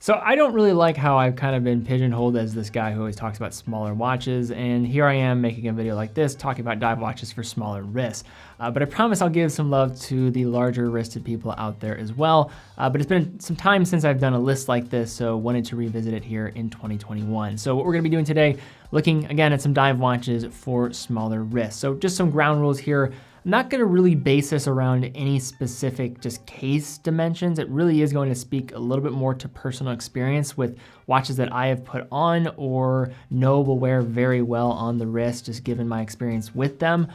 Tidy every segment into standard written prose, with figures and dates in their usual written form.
So I don't really like how I've kind of been pigeonholed as this guy who always talks about smaller watches, and here I am making a video like this talking about dive watches for smaller wrists. But I promise I'll give some love to the larger wristed people out there as well. But it's been some time since I've done a list like this, so wanted to revisit it here in 2021. So what we're gonna be doing today, looking again at some dive watches for smaller wrists. So just some ground rules here. I'm not gonna really base this around any specific just case dimensions. It really is going to speak a little bit more to personal experience with watches that I have put on or know will wear very well on the wrist, just given my experience with them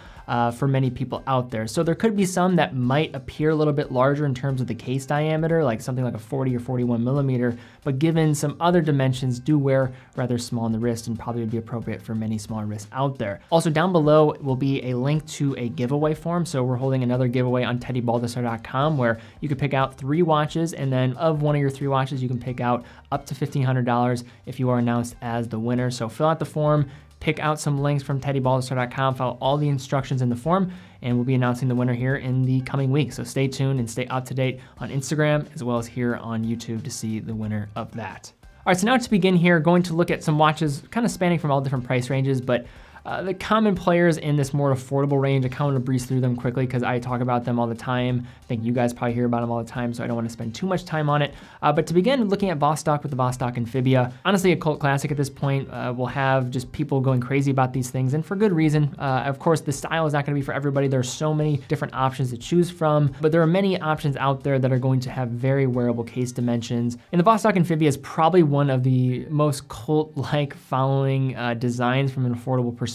for many people out there. So there could be some that might appear a little bit larger in terms of the case diameter, like something like a 40 or 41 millimeter, but given some other dimensions do wear rather small on the wrist and probably would be appropriate for many smaller wrists out there. Also down below will be a link to a giveaway form. So we're holding another giveaway on teddybaldestar.com where you can pick out 3 watches, and then of one of your 3 watches, you can pick out up to $1,500 if you are announced as the winner. So fill out the form, pick out some links from teddybaldestar.com, follow all the instructions in the form, and we'll be announcing the winner here in the coming weeks. So stay tuned and stay up to date on Instagram as well as here on YouTube to see the winner of that. All right, so now to begin here, going to look at some watches kind of spanning from all different price ranges, but the common players in this more affordable range, I kind of want to breeze through them quickly because I talk about them all the time. I think you guys probably hear about them all the time, so I don't want to spend too much time on it. But to begin, looking at Vostok with the Vostok Amphibia, honestly a cult classic at this point. We'll have just people going crazy about these things, and for good reason. Of course, the style is not going to be for everybody. There's so many different options to choose from, but there are many options out there that are going to have very wearable case dimensions. And the Vostok Amphibia is probably one of the most cult-like following designs from an affordable perspective.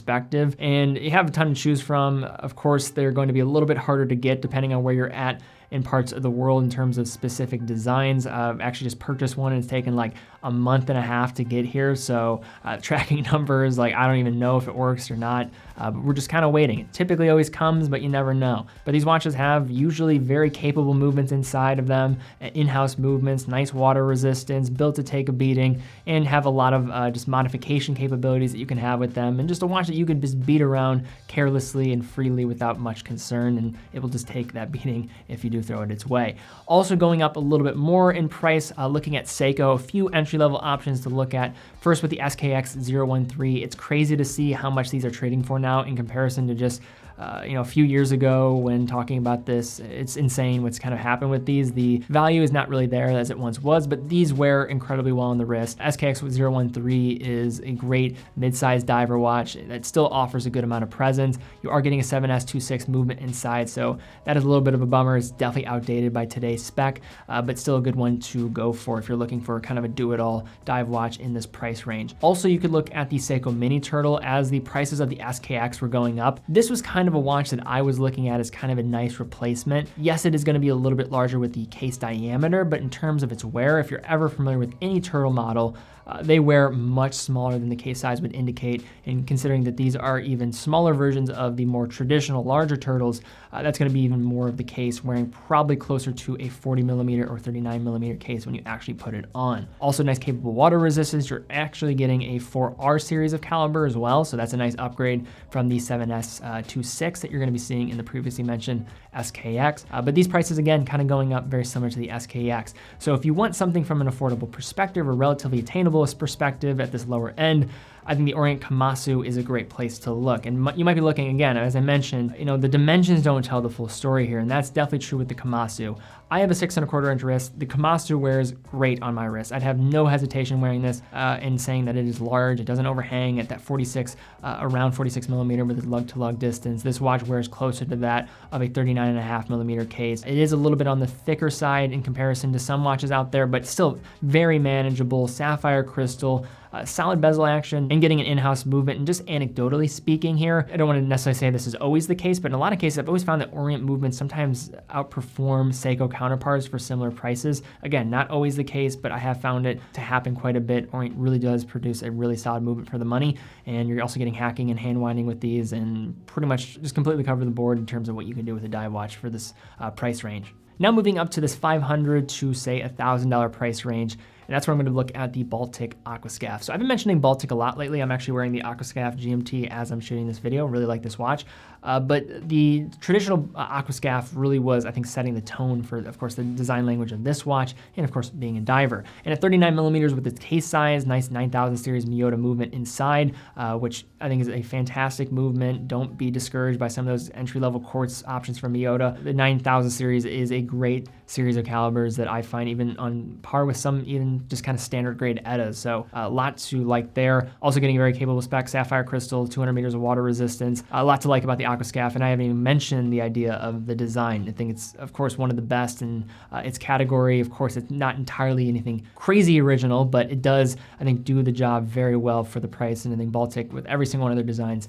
And you have a ton to choose from. Of course, they're going to be a little bit harder to get depending on where you're at in parts of the world in terms of specific designs. I've actually just purchased one and it's taken like a month and a half to get here. So tracking numbers, like I don't even know if it works or not, but we're just kind of waiting. It typically always comes, but you never know. But these watches have usually very capable movements inside of them, in-house movements, nice water resistance, built to take a beating, and have a lot of just modification capabilities that you can have with them, and just a watch that you can just beat around carelessly and freely without much concern, and it will just take that beating if you do throw it its way. Also going up a little bit more in price, looking at Seiko, a few entry-level options to look at. First with the SKX 013, it's crazy to see how much these are trading for now in comparison to just a few years ago when talking about this. It's insane what's kind of happened with these. The value is not really there as it once was, but these wear incredibly well on the wrist. SKX 013 is a great mid-sized diver watch that still offers a good amount of presence. You are getting a 7S26 movement inside, so that is a little bit of a bummer. It's definitely outdated by today's spec, but still a good one to go for if you're looking for kind of a do-it-all dive watch in this price range. Also, you could look at the Seiko Mini Turtle as the prices of the SKX were going up. This was kind of a watch that I was looking at as kind of a nice replacement. Yes, it is going to be a little bit larger with the case diameter, but in terms of its wear, if you're ever familiar with any Turtle model, they wear much smaller than the case size would indicate, and considering that these are even smaller versions of the more traditional larger turtles, that's going to be even more of the case, wearing probably closer to a 40 millimeter or 39 millimeter case when you actually put it on. Also nice capable water resistance. You're actually getting a 4R series of caliber as well, so that's a nice upgrade from the 7S26 that you're going to be seeing in the previously mentioned SKX. But these prices again kind of going up very similar to the SKX. So if you want something from an affordable perspective or relatively attainable perspective at this lower end, I think the Orient Komatsu is a great place to look. And you might be looking, again, as I mentioned, the dimensions don't tell the full story here, and that's definitely true with the Komatsu. I have a 6¼ inch wrist. The Komatsu wears great on my wrist. I'd have no hesitation wearing this and saying that it is large. It doesn't overhang at that 46, around 46 millimeter with its lug-to-lug distance. This watch wears closer to that of a 39.5 millimeter case. It is a little bit on the thicker side in comparison to some watches out there, but still very manageable. Sapphire crystal, solid bezel action, and getting an in-house movement. And just anecdotally speaking here, I don't want to necessarily say this is always the case, but in a lot of cases, I've always found that Orient movements sometimes outperform Seiko counterparts for similar prices. Again, not always the case, but I have found it to happen quite a bit. Orient really does produce a really solid movement for the money, and you're also getting hacking and hand winding with these, and pretty much just completely cover the board in terms of what you can do with a dive watch for this price range. Now moving up to this $500 to say $1,000 price range, and that's where I'm going to look at the Baltic Aquascaphe. So I've been mentioning Baltic a lot lately. I'm actually wearing the Aquascaphe GMT as I'm shooting this video. Really like this watch. But the traditional Aquascaphe really was, I think, setting the tone for, of course, the design language of this watch, and of course, being a diver. And at 39 millimeters with its case size, nice 9000 series Miyota movement inside, which I think is a fantastic movement. Don't be discouraged by some of those entry-level quartz options from Miyota. The 9000 series is a great series of calibers that I find even on par with some even just kind of standard grade ETAs. So a lot to like there. Also getting a very capable spec, sapphire crystal, 200 meters of water resistance. A lot to like about the Aquascaphe, and I haven't even mentioned the idea of the design. I think it's, of course, one of the best in its category. Of course, it's not entirely anything crazy original, but it does, I think, do the job very well for the price, and I think Baltic, with every single one of their designs,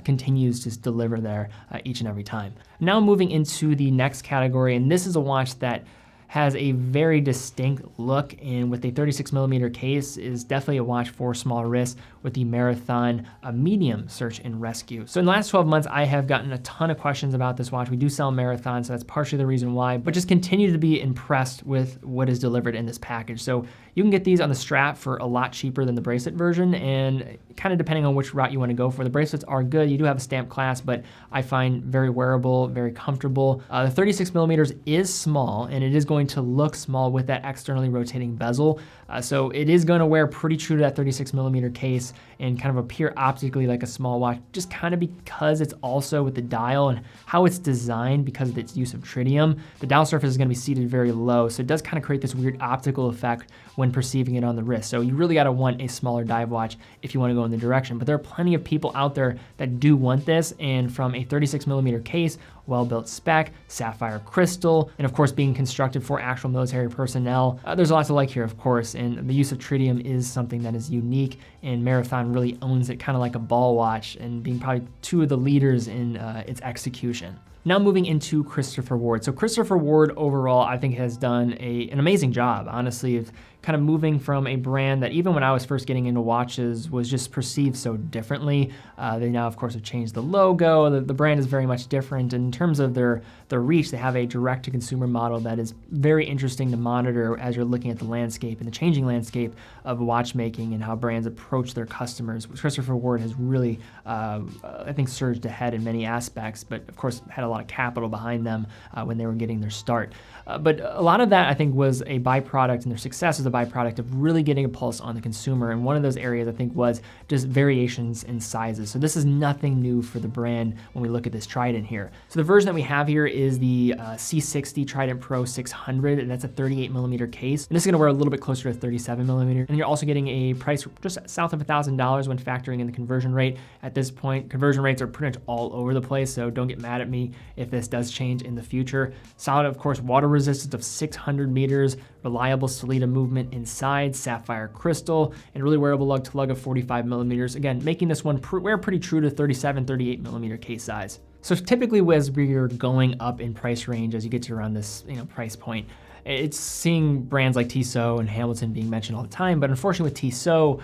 continues to deliver there each and every time. Now moving into the next category, and this is a watch that has a very distinct look, and with a 36 millimeter case is definitely a watch for smaller wrists with the Marathon medium search and rescue. So in the last 12 months, I have gotten a ton of questions about this watch. We do sell Marathon, so that's partially the reason why, but just continue to be impressed with what is delivered in this package. So you can get these on the strap for a lot cheaper than the bracelet version, and kind of depending on which route you want to go for. The bracelets are good. You do have a stamp clasp, but I find very wearable, very comfortable. The 36 millimeters is small, and it is going to look small with that externally rotating bezel. So it is going to wear pretty true to that 36 millimeter case and kind of appear optically like a small watch, just kind of because it's also with the dial and how it's designed because of its use of tritium. The dial surface is going to be seated very low, so it does kind of create this weird optical effect when perceiving it on the wrist. So you really got to want a smaller dive watch if you want to go in the direction. But there are plenty of people out there that do want this, and from a 36 millimeter case, well-built spec, sapphire crystal, and of course being constructed for actual military personnel. There's a lot to like here, of course, and the use of tritium is something that is unique, and Marathon really owns it, kind of like a ball watch, and being probably two of the leaders in its execution. Now moving into Christopher Ward. So Christopher Ward overall, I think, has done an amazing job, honestly, of kind of moving from a brand that even when I was first getting into watches was just perceived so differently. They now, of course, have changed the logo. The brand is very much different. In terms of their reach, they have a direct-to-consumer model that is very interesting to monitor as you're looking at the landscape and the changing landscape of watchmaking and how brands approach their customers. Christopher Ward has really, I think, surged ahead in many aspects, but of course had a lot of capital behind them when they were getting their start. But a lot of that, I think, was a byproduct, and their success is a byproduct of really getting a pulse on the consumer. And one of those areas, I think, was just variations in sizes. So this is nothing new for the brand when we look at this Trident here. So the version that we have here is the C60 Trident Pro 600, and that's a 38 millimeter case. And this is gonna wear a little bit closer to 37 millimeter. And you're also getting a price just south of $1,000 when factoring in the conversion rate. At this point, conversion rates are pretty much all over the place, so don't get mad at me if this does change in the future. Solid, of course, water resistance of 600 meters, reliable Sellita movement inside, sapphire crystal, and really wearable lug-to-lug of 45 millimeters. Again, making this one wear pretty true to 37, 38 millimeter case size. So typically as we're going up in price range, as you get to around this price point, it's seeing brands like Tissot and Hamilton being mentioned all the time, but unfortunately with Tissot,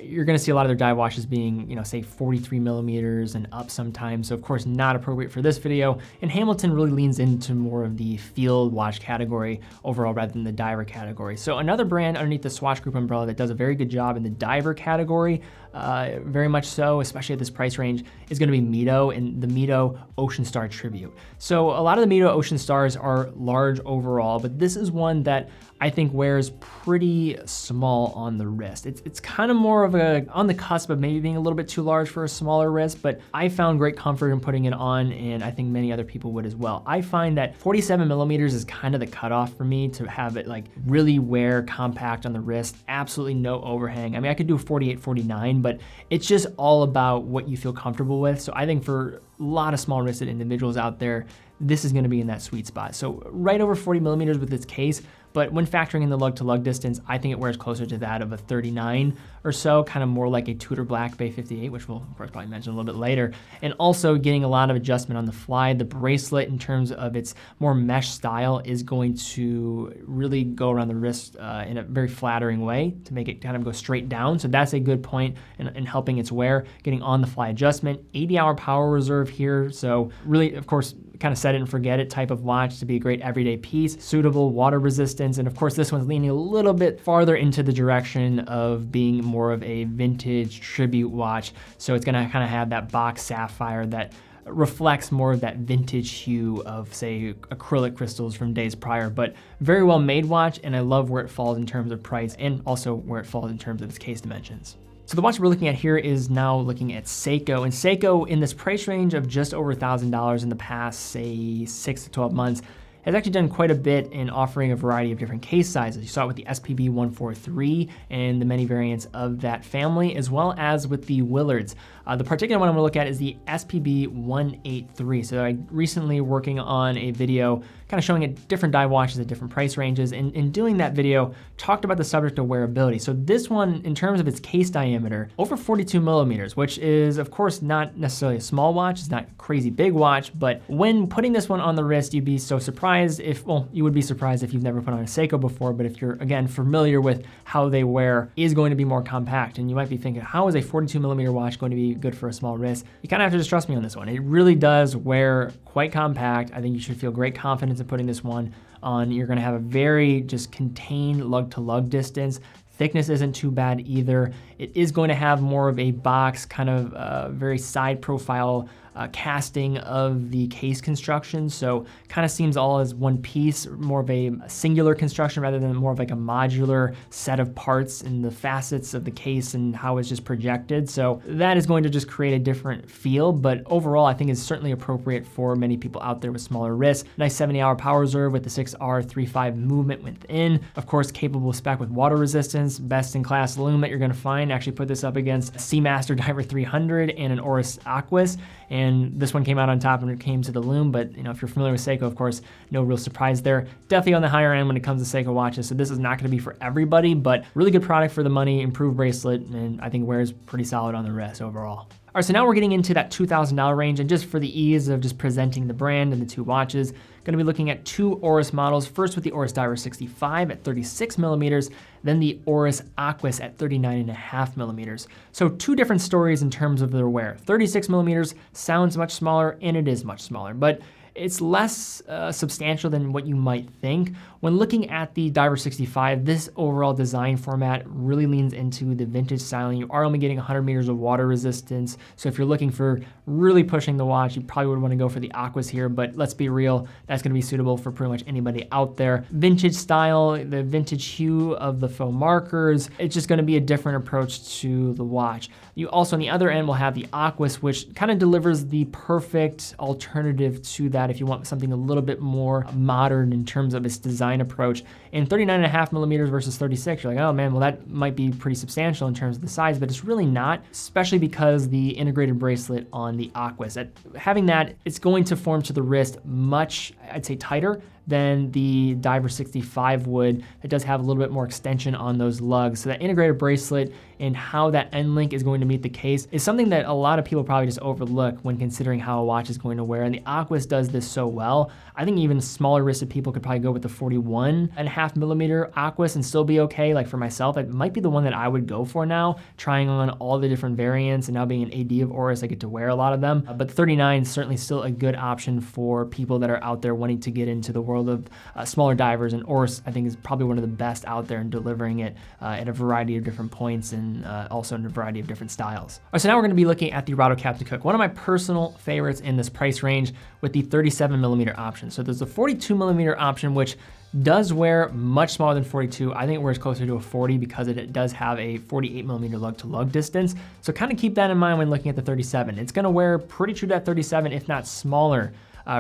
you're gonna see a lot of their dive watches being, say 43 millimeters and up sometimes. So of course, not appropriate for this video. And Hamilton really leans into more of the field watch category overall rather than the diver category. So another brand underneath the Swatch Group umbrella that does a very good job in the diver category, very much so, especially at this price range, is gonna be Mito and the Mito Ocean Star Tribute. So a lot of the Mito Ocean Stars are large overall, but this is one that I think wears pretty small on the wrist. It's kind of more of on the cusp of maybe being a little bit too large for a smaller wrist, but I found great comfort in putting it on, and I think many other people would as well. I find that 47 millimeters is kind of the cutoff for me to have it like really wear compact on the wrist, absolutely no overhang. I mean, I could do 48, 49, but it's just all about what you feel comfortable with. So I think for a lot of small wristed individuals out there, this is gonna be in that sweet spot. So right over 40 millimeters with its case, but when factoring in the lug-to-lug distance, I think it wears closer to that of a 39 or so, kind of more like a Tudor Black Bay 58, which we'll of course probably mention a little bit later. And also getting a lot of adjustment on the fly. The bracelet, in terms of its more mesh style, is going to really go around the wrist in a very flattering way to make it kind of go straight down. So that's a good point in helping its wear. Getting on the fly adjustment, 80-hour power reserve here. So really, of course, kind of set it and forget it type of watch to be a great everyday piece, suitable, water resistance. And of course, this one's leaning a little bit farther into the direction of being more of a vintage tribute watch. So it's gonna kind of have that box sapphire that reflects more of that vintage hue of, say, acrylic crystals from days prior, but very well made watch, and I love where it falls in terms of price and also where it falls in terms of its case dimensions. So the watch we're looking at here is now looking at Seiko, and Seiko in this price range of just over $1,000 in the past, say, 6 to 12 months, has actually done quite a bit in offering a variety of different case sizes. You saw it with the SPB 143 and the many variants of that family, as well as with the Willards. The particular one I'm gonna look at is the SPB 183. So I recently working on a video kind of showing at different dive watches at different price ranges, and in doing that video, talked about the subject of wearability. So this one, in terms of its case diameter, over 42 millimeters, which is of course not necessarily a small watch, it's not a crazy big watch, but when putting this one on the wrist, you'd be so surprised if, well, you would be surprised if you've never put on a Seiko before, but if you're, again, familiar with how they wear, is going to be more compact. And you might be thinking, how is a 42 millimeter watch going to be good for a small wrist? You kind of have to just trust me on this one. It really does wear quite compact. I think you should feel great confidence in putting this one on. You're gonna have a very just contained lug to lug distance. Thickness isn't too bad either. It is going to have more of a box, kind of very side profile casting of the case construction. So kind of seems all as one piece, more of a singular construction rather than more of like a modular set of parts in the facets of the case and how it's just projected. So that is going to just create a different feel, but overall I think it's certainly appropriate for many people out there with smaller wrists. Nice 70-hour power reserve with the 6R35 movement within. Of course, capable spec with water resistance, best in class lume that you're gonna find. Actually put this up against a Seamaster Diver 300 and an Oris Aquis. And this one came out on top when it came to the lume, but you know, if you're familiar with Seiko, of course, no real surprise there. Definitely on the higher end when it comes to Seiko watches, so this is not gonna be for everybody, but really good product for the money, improved bracelet, and I think wears pretty solid on the wrist overall. All right, so now we're getting into that $2,000 range, and just for the ease of just presenting the brand and the two watches, gonna be looking at two Oris models. First with the Oris Diver 65 at 36 millimeters, then the Oris Aquis at 39.5 millimeters. So two different stories in terms of their wear. 36 millimeters sounds much smaller, and it is much smaller, but it's less substantial than what you might think. When looking at the Diver 65, this overall design format really leans into the vintage styling. You are only getting 100 meters of water resistance. So if you're looking for really pushing the watch, you probably would want to go for the Aquis here, but let's be real, that's gonna be suitable for pretty much anybody out there. Vintage style, the vintage hue of the faux markers, it's just gonna be a different approach to the watch. You also on the other end will have the Aquis, which kind of delivers the perfect alternative to that if you want something a little bit more modern in terms of its design approach. And 39.5 millimeters versus 36, you're like, oh man, well that might be pretty substantial in terms of the size, but it's really not, especially because the integrated bracelet on the Aquis. Having that, it's going to form to the wrist much, I'd say, tighter than the Diver 65 would. It does have a little bit more extension on those lugs. So that integrated bracelet and how that end link is going to meet the case is something that a lot of people probably just overlook when considering how a watch is going to wear. And the Aquis does this so well. I think even smaller wristed people could probably go with the 41.5 millimeter Aquis and still be okay. Like for myself, it might be the one that I would go for now, trying on all the different variants, and now being an AD of Oris, I get to wear a lot of them. But 39 is certainly still a good option for people that are out there wanting to get into the world of smaller divers, and Oris I think is probably one of the best out there in delivering it at a variety of different points and also in a variety of different styles. All right, so now we're going to be looking at the Rado Captain Cook, one of my personal favorites in this price range with the 37 millimeter option. So there's the 42 millimeter option, which does wear much smaller than 42. I think it wears closer to a 40 because it does have a 48 millimeter lug to lug distance. So kind of keep that in mind when looking at the 37. It's going to wear pretty true to that 37, if not smaller.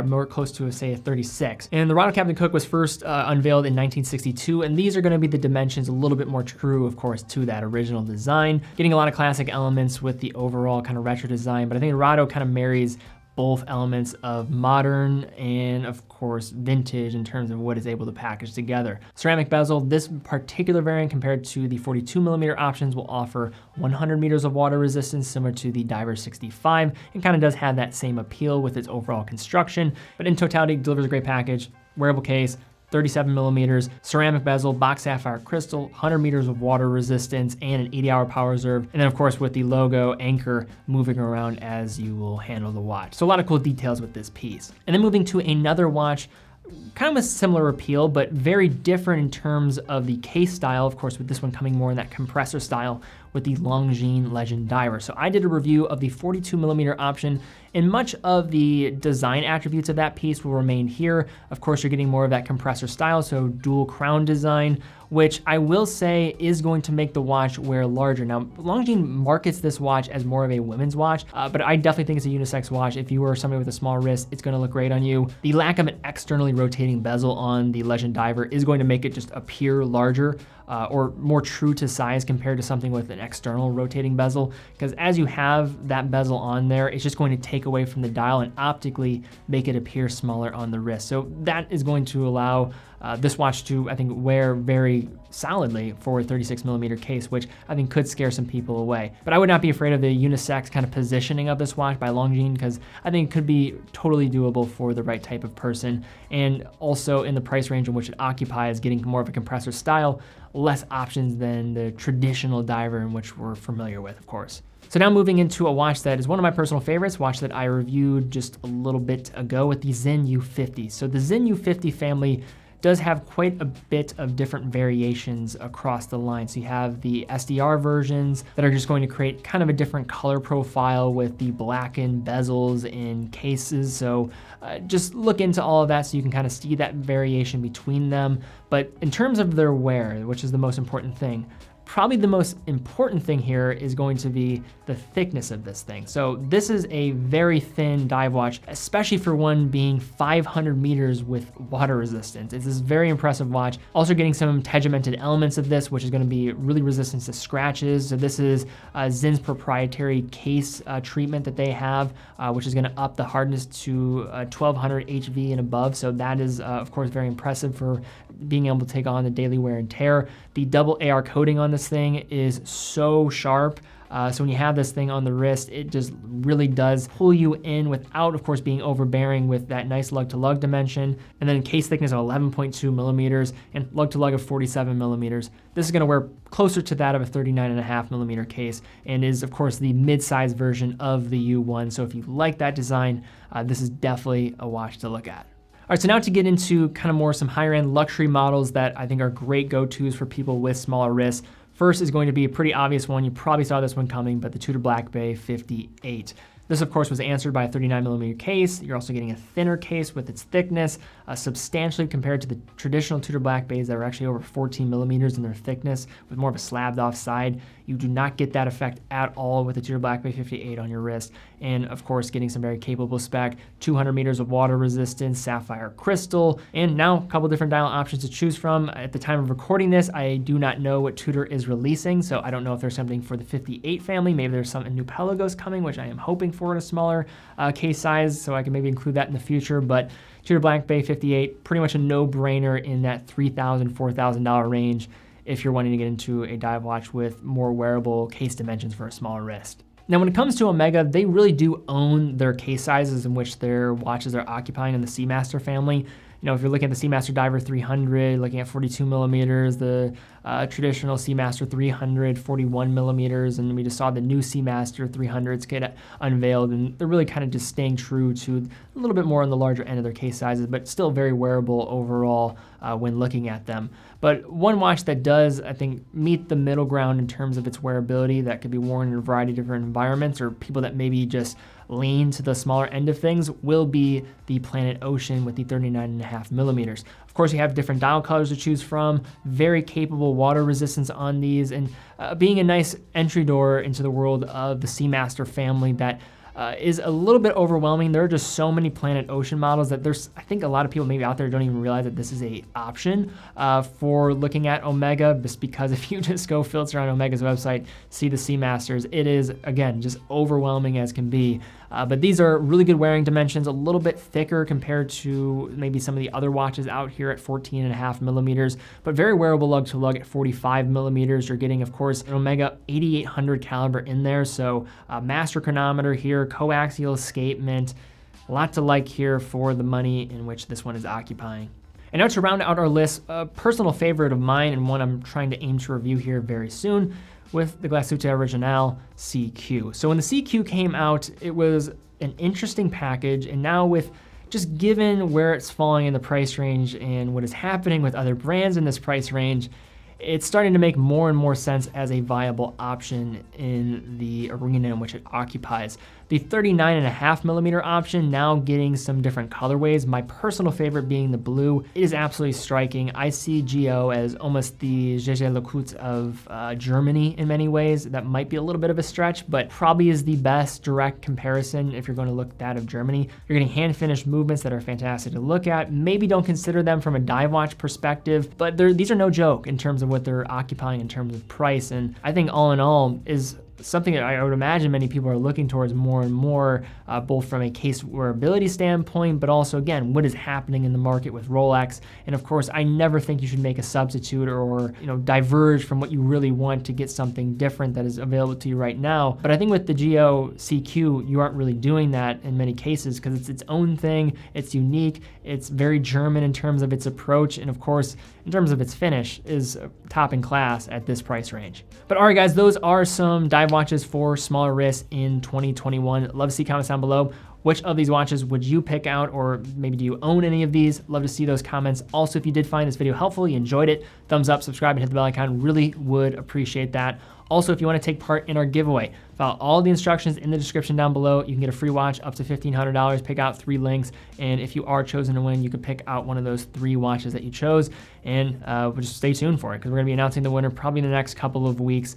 More close to, say, a 36. And the Rado Captain Cook was first unveiled in 1962, and these are gonna be the dimensions a little bit more true, of course, to that original design. Getting a lot of classic elements with the overall kind of retro design, but I think Rado kind of marries both elements of modern and of course vintage in terms of what it's able to package together. Ceramic bezel, this particular variant compared to the 42 millimeter options will offer 100 meters of water resistance similar to the Diver 65, and kind of does have that same appeal with its overall construction, but in totality delivers a great package, wearable case, 37 millimeters, ceramic bezel, box sapphire crystal, 100 meters of water resistance, and an 80-hour power reserve. And then of course with the logo anchor moving around as you will handle the watch. So a lot of cool details with this piece. And then moving to another watch, kind of a similar appeal, but very different in terms of the case style. Of course, with this one coming more in that compressor style with the Longines Legend Diver. So I did a review of the 42 millimeter option, and much of the design attributes of that piece will remain here. Of course, you're getting more of that compressor style, so dual crown design, which I will say is going to make the watch wear larger. Now, Longines markets this watch as more of a women's watch, but I definitely think it's a unisex watch. If you are somebody with a small wrist, it's gonna look great on you. The lack of an externally rotating bezel on the Legend Diver is going to make it just appear larger or more true to size compared to something with an external rotating bezel, because as you have that bezel on there, it's just going to take away from the dial and optically make it appear smaller on the wrist. So that is going to allow this watch to, I think, wear very solidly for a 36 millimeter case, which I think could scare some people away. But I would not be afraid of the unisex kind of positioning of this watch by Longines, because I think it could be totally doable for the right type of person. And also in the price range in which it occupies, getting more of a compressor style, less options than the traditional diver in which we're familiar with, of course. So now moving into a watch that is one of my personal favorites, watch that I reviewed just a little bit ago with the Sinn U50. So the Sinn U50 family does have quite a bit of different variations across the line. So you have the SDR versions that are just going to create kind of a different color profile with the blackened bezels and cases. So just look into all of that so you can kind of see that variation between them. But in terms of their wear, which is the most important thing, probably the most important thing here is going to be the thickness of this thing. So this is a very thin dive watch, especially for one being 500 meters with water resistance. It's this very impressive watch. Also getting some tegimented elements of this, which is gonna be really resistant to scratches. So this is Sinn's proprietary case treatment that they have, which is gonna up the hardness to 1200 HV and above. So that is, of course, very impressive for being able to take on the daily wear and tear. The double AR coating on this thing is so sharp. So when you have this thing on the wrist, it just really does pull you in without, of course, being overbearing with that nice lug-to-lug dimension. And then case thickness of 11.2 millimeters and lug-to-lug of 47 millimeters. This is gonna wear closer to that of a 39.5 millimeter case and is, of course, the mid-size version of the U1. So if you like that design, this is definitely a watch to look at. All right, so now to get into kind of more some higher end luxury models that I think are great go-tos for people with smaller wrists. First is going to be a pretty obvious one. You probably saw this one coming, but the Tudor Black Bay 58. This, of course, was answered by a 39 millimeter case. You're also getting a thinner case with its thickness, substantially compared to the traditional Tudor Black Bays that are actually over 14 millimeters in their thickness with more of a slabbed off side. You do not get that effect at all with the Tudor Black Bay 58 on your wrist. And of course, getting some very capable spec, 200 meters of water resistance, sapphire crystal, and now a couple different dial options to choose from. At the time of recording this, I do not know what Tudor is releasing, so I don't know if there's something for the 58 family. Maybe there's some new Pelagos coming, which I am hoping for in a smaller case size, so I can maybe include that in the future. But Tudor Black Bay 58, pretty much a no-brainer in that $3,000, $4,000 range if you're wanting to get into a dive watch with more wearable case dimensions for a smaller wrist. Now, when it comes to Omega, they really do own their case sizes in which their watches are occupying in the Seamaster family. You know, if you're looking at the Seamaster Diver 300, looking at 42 millimeters, the traditional Seamaster 300, 41 millimeters, and we just saw the new Seamaster 300s get unveiled, and they're really kind of just staying true to a little bit more on the larger end of their case sizes, but still very wearable overall when looking at them. But one watch that does, I think, meet the middle ground in terms of its wearability that could be worn in a variety of different environments, or people that maybe just lean to the smaller end of things, will be the Planet Ocean with the 39.5 millimeters. Of course, you have different dial colors to choose from, very capable water resistance on these, and being a nice entry door into the world of the Seamaster family that is a little bit overwhelming. There are just so many Planet Ocean models that I think a lot of people maybe out there don't even realize that this is a option for looking at Omega, just because if you just go filter on Omega's website, see the Seamasters, it is, again, just overwhelming as can be. But these are really good wearing dimensions, a little bit thicker compared to maybe some of the other watches out here at 14.5 millimeters, but very wearable lug to lug at 45 millimeters. You're getting, of course, an Omega 8800 caliber in there. So master chronometer here, coaxial escapement, a lot to like here for the money in which this one is occupying. And now to round out our list, a personal favorite of mine and one I'm trying to aim to review here very soon with the Glashütte Original CQ. So when the CQ came out, it was an interesting package, and now with just given where it's falling in the price range and what is happening with other brands in this price range, it's starting to make more and more sense as a viable option in the arena in which it occupies. The 39.5mm option now getting some different colorways, my personal favorite being the blue. It is absolutely striking. I see GO as almost the Jaeger-LeCoultre of Germany in many ways. That might be a little bit of a stretch, but probably is the best direct comparison if you're going to look at that of Germany. You're getting hand-finished movements that are fantastic to look at. Maybe don't consider them from a dive watch perspective, but these are no joke in terms of what they're occupying in terms of price. And I think all in all is something that I would imagine many people are looking towards more and more, both from a case wearability standpoint, but also, again, what is happening in the market with Rolex. And of course, I never think you should make a substitute or diverge from what you really want to get something different that is available to you right now. But I think with the GO CQ, you aren't really doing that in many cases because it's its own thing, it's unique, it's very German in terms of its approach, and of course, in terms of its finish, is top in class at this price range. But all right, guys, those are some dive watches for smaller wrists in 2021. Love to see comments down below. Which of these watches would you pick out, or maybe do you own any of these? Love to see those comments. Also, if you did find this video helpful, you enjoyed it, thumbs up, subscribe, and hit the bell icon. Really would appreciate that. Also, if you want to take part in our giveaway, follow all the instructions in the description down below. You can get a free watch up to $1,500, pick out 3 links, and if you are chosen to win, you can pick out one of those 3 watches that you chose, and we'll just stay tuned for it because we're going to be announcing the winner probably in the next couple of weeks.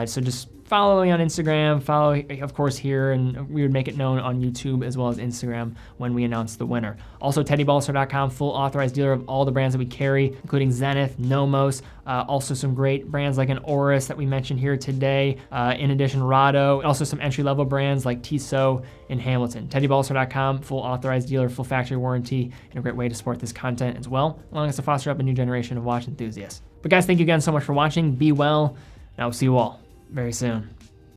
So just follow me on Instagram, follow, of course, here, and we would make it known on YouTube as well as Instagram when we announce the winner. Also, TeddyBallstar.com, full authorized dealer of all the brands that we carry, including Zenith, Nomos, also some great brands like an Oris that we mentioned here today, in addition, Rado, and also some entry-level brands like Tissot and Hamilton. TeddyBallstar.com, full authorized dealer, full factory warranty, and a great way to support this content as well, allowing us to foster up a new generation of watch enthusiasts. But guys, thank you again so much for watching. Be well, and I will see you all very soon.